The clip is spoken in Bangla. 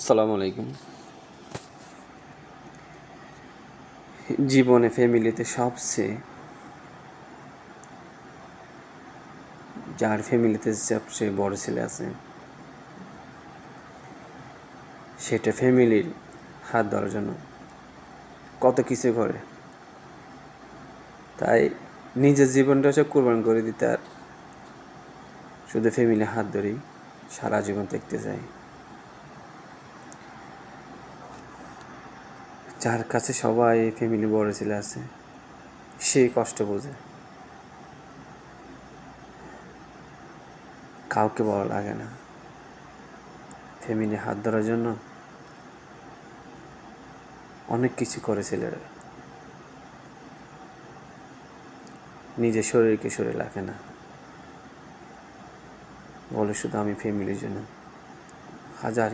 আসসালামু আলাইকুম। জীবনে ফ্যামিলিতে সবচেয়ে যার ফ্যামিলিতে সবচেয়ে বড় ছেলে আছে সেটা ফ্যামিলির হাত ধরার জন্য কত কিছু করে, তাই নিজের জীবনটা সব কোরবান করে দিতে আর শুধু ফ্যামিলি হাত ধরেই সারা জীবন দেখতে চাই। যার কাছে সবাই ফ্যামিলি বড় ছেলে আছে সেই কষ্ট বোঝে, কাউকে বড় লাগে না। ফ্যামিলি হাত ধরার জন্য অনেক কিছু করে ছেলেরা, নিজের শরীরকে শরীর লাগে না, বলে শুধু আমি ফ্যামিলির জন্য হাজার